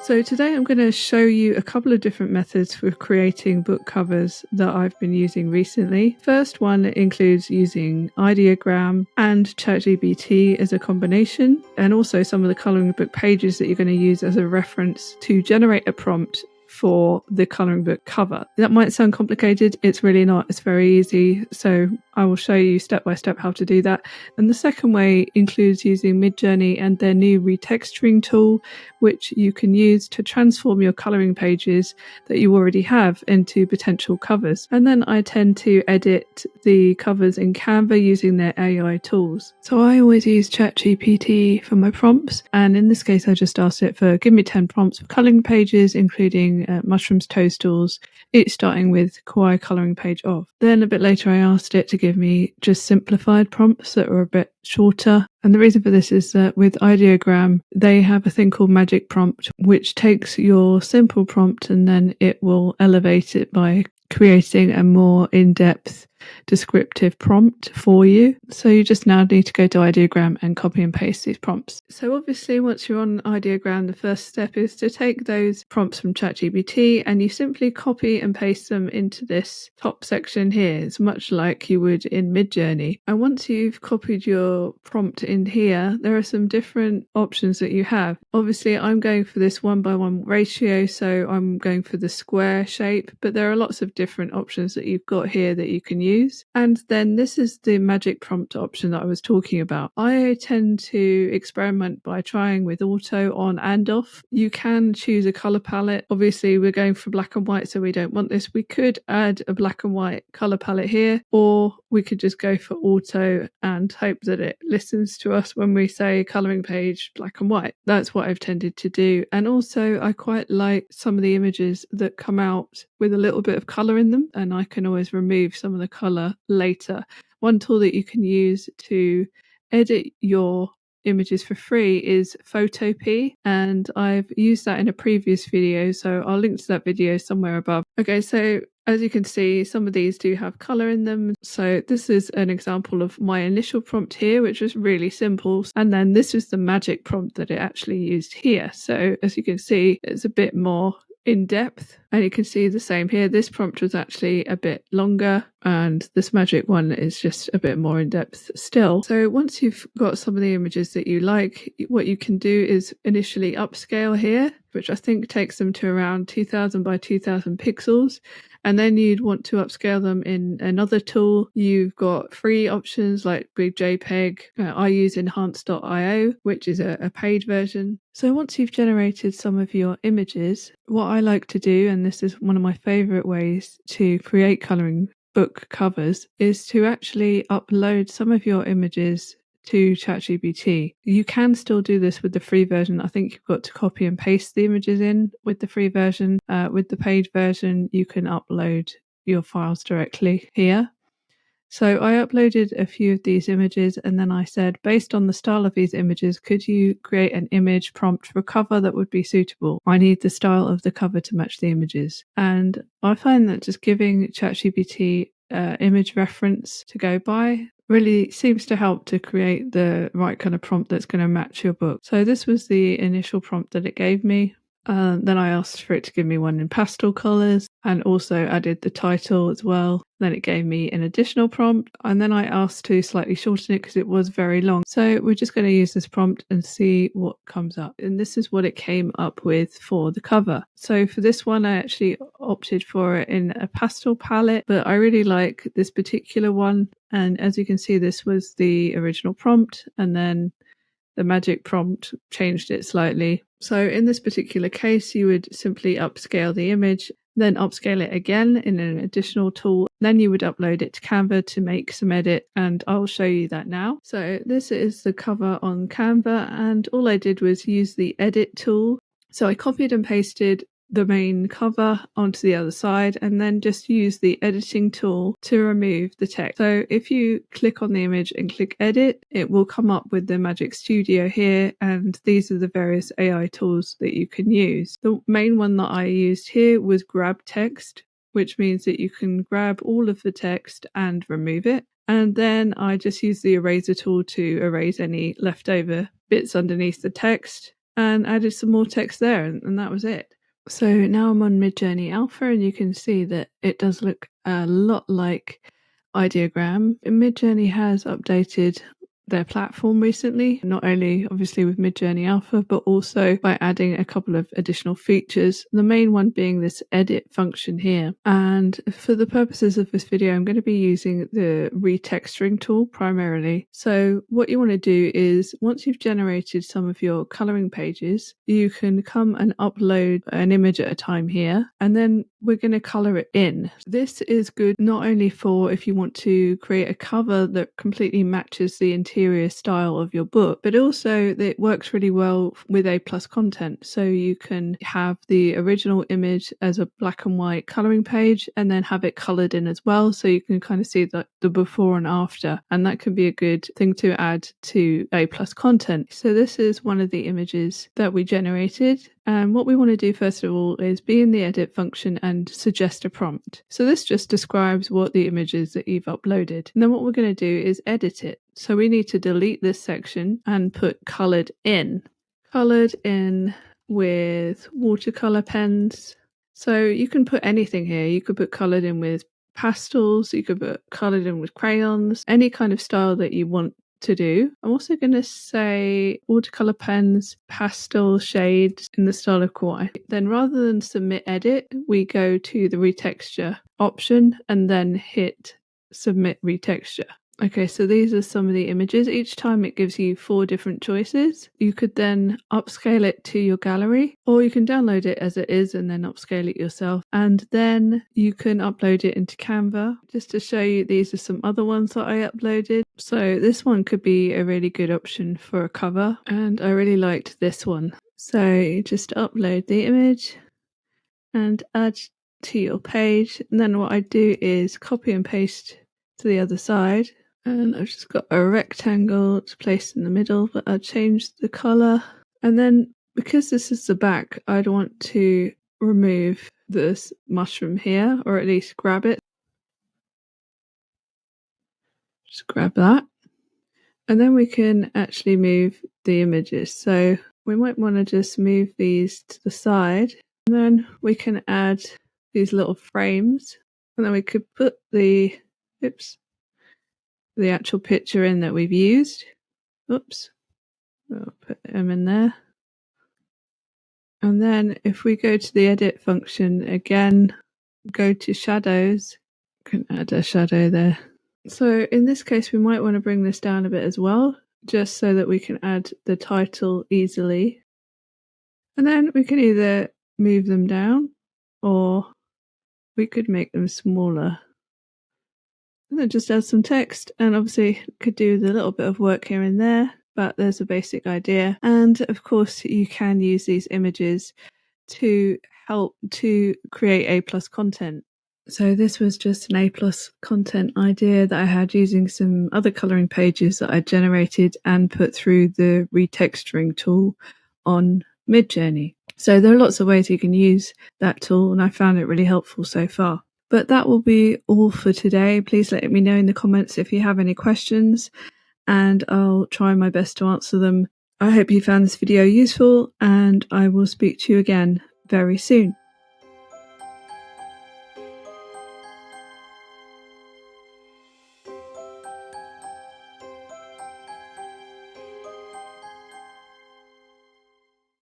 So today I'm going to show you a couple of different methods for creating book covers that I've been using recently. First one includes using Ideogram and ChatGPT as a combination, and also some of the colouring book pages that you're going to use as a reference to generate a prompt for the colouring book cover. That might sound complicated, it's really not, it's very easy. So I will show you step by step how to do that. And the second way includes using Midjourney and their new Retexturing tool, which you can use to transform your colouring pages that you already have into potential covers. And then I tend to edit the covers in Canva using their AI tools. So I always use ChatGPT for my prompts, and in this case I just asked it for give me 10 prompts for colouring pages, including mushrooms, toadstools, each starting with kawaii colouring page of. Then a bit later I asked it to give me just simplified prompts that were a bit shorter. And the reason for this is that with Ideogram, they have a thing called Magic Prompt, which takes your simple prompt and then it will elevate it by creating a more in-depth descriptive prompt for you. So you just now need to go to Ideogram and copy and paste these prompts. So obviously once you're on Ideogram, the first step is to take those prompts from ChatGPT and you simply copy and paste them into this top section here. It's much like you would in Midjourney. And once you've copied your prompt in here, there are some different options that you have. Obviously I'm going for this 1:1 ratio, so I'm going for the square shape, but there are lots of different options that you've got here that you can use. And then this is the magic prompt option that I was talking about. I tend to experiment by trying with auto on and off. You can choose a color palette. Obviously we're going for black and white, so we don't want this. We could add a black and white color palette here, or we could just go for auto and hope that it listens to us when we say coloring page black and white. That's what I've tended to do. And also I quite like some of the images that come out with a little bit of color in them, and I can always remove some of the color later. One tool that you can use to edit your images for free is Photopea, and I've used that in a previous video, so I'll link to that video somewhere above. Okay, so as you can see, some of these do have color in them. So this is an example of my initial prompt here, which was really simple. And then this is the magic prompt that it actually used here. So as you can see, it's a bit more in depth, and you can see the same here. This prompt was actually a bit longer, and this magic one is just a bit more in depth still. So once you've got some of the images that you like, what you can do is initially upscale here, which I think takes them to around 2000 by 2000 pixels. And then you'd want to upscale them in another tool. You've got free options like Big JPEG. I use enhance.io, which is a paid version. So once you've generated some of your images, what I like to do, and this is one of my favorite ways to create coloring book covers, is to actually upload some of your images to ChatGPT. You can still do this with the free version. I think you've got to copy and paste the images in with the free version. With the paid version, you can upload your files directly here. So I uploaded a few of these images, and then I said, based on the style of these images, could you create an image prompt for a cover that would be suitable? I need the style of the cover to match the images. And I find that just giving ChatGPT image reference to go by really seems to help to create the right kind of prompt that's going to match your book. So this was the initial prompt that it gave me. Then I asked for it to give me one in pastel colours, and also added the title as well. Then it gave me an additional prompt, and then I asked to slightly shorten it because it was very long. So we're just going to use this prompt and see what comes up. And this is what it came up with for the cover. So for this one, I actually opted for it in a pastel palette, but I really like this particular one. And as you can see, this was the original prompt, and then the magic prompt changed it slightly. So in this particular case, you would simply upscale the image, then upscale it again in an additional tool. Then you would upload it to Canva to make some edit, and I'll show you that now. So this is the cover on Canva, and all I did was use the edit tool. So I copied and pasted the main cover onto the other side, and then just use the editing tool to remove the text. So if you click on the image and click edit, it will come up with the Magic Studio here, and these are the various AI tools that you can use. The main one that I used here was grab text, which means that you can grab all of the text and remove it. And then I just use the eraser tool to erase any leftover bits underneath the text. and added some more text there, and that was it. So now I'm on Midjourney Alpha, and you can see that it does look a lot like Ideogram. Midjourney has updated their platform recently, not only obviously with Midjourney Alpha, but also by adding a couple of additional features. The main one being this edit function here. And for the purposes of this video, I'm going to be using the retexturing tool primarily. So what you want to do is, once you've generated some of your coloring pages, you can come and upload an image at a time here, and then we're going to color it in. This is good not only for if you want to create a cover that completely matches the interior style of your book, but also it works really well with A+ content. So you can have the original image as a black and white coloring page and then have it colored in as well, so you can kind of see the before and after, and that can be a good thing to add to A+ content. So this is one of the images that we generated. And what we want to do first of all is be in the edit function and suggest a prompt. So this just describes what the image is that you've uploaded. And then what we're going to do is edit it. So we need to delete this section and put colored in. Colored in with watercolor pens. So you can put anything here. You could put colored in with pastels, you could put colored in with crayons, any kind of style that you want to do. I'm also going to say watercolor pens, pastel shades in the style of kawaii. Then rather than submit edit, we go to the retexture option and then hit submit retexture. Okay, so these are some of the images. Each time it gives you 4 different choices. You could then upscale it to your gallery, or you can download it as it is and then upscale it yourself. And then you can upload it into Canva. Just to show you, these are some other ones that I uploaded. So this one could be a really good option for a cover, and I really liked this one. So you just upload the image and add to your page. And then what I do is copy and paste to the other side. And I've just got a rectangle to place in the middle, but I'll change the color. And then because this is the back, I'd want to remove this mushroom here, or at least grab it. Just grab that. And then we can actually move the images. So we might want to just move these to the side. And then we can add these little frames. And then we could put the actual picture in that we've used. Oops. I'll put them in there. And then if we go to the edit function again, go to shadows, can add a shadow there. So in this case, we might want to bring this down a bit as well, just so that we can add the title easily. And then we can either move them down, or we could make them smaller. And then just add some text, and obviously could do the little bit of work here and there, but there's a basic idea. And of course you can use these images to help to create A+ content. So this was just an A+ content idea that I had using some other coloring pages that I generated and put through the retexturing tool on Midjourney. So there are lots of ways you can use that tool, and I found it really helpful so far. But that will be all for today. Please let me know in the comments if you have any questions, and I'll try my best to answer them. I hope you found this video useful, and I will speak to you again very soon.